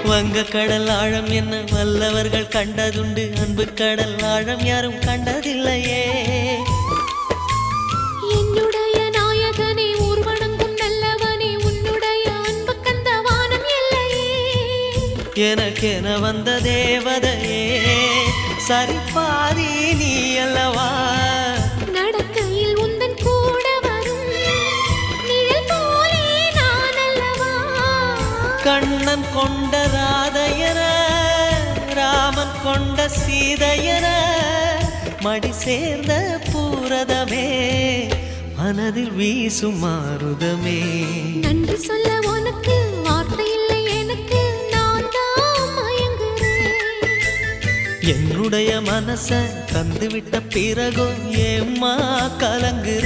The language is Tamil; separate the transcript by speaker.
Speaker 1: வங்க கடல் ஆழம் என்ன வல்லவர்கள் கண்டதுண்டு, அன்பு கடல் ஆழம் யாரும் கண்டதில்லையே.
Speaker 2: என்னுடைய நாயகனே ஊர்வணங்கும் நல்லவனே, உன்னுடைய அன்பு கந்த வானம் எல்லையே.
Speaker 1: எனக்கென வந்த தேவதையே சரிபாதி நீ அல்லவா.
Speaker 2: நடக்கையில் உந்தன் கூட வரும் நிழல் போலே நான் அல்லவா.
Speaker 1: கண்ணன் கொண்ட ராதையர ராமன் கொண்ட சீதையர மடி சேர்ந்த பூரதமே மனதில் வீசும் மாருதமே.
Speaker 2: நன்றி சொல்ல உனக்கு வார்த்தை இல்லை எனக்கு, நான் தான் மயங்குறேன்.
Speaker 1: என்னுடைய மனச தந்துவிட்ட பிறகும் ஏம்மா கலங்குற.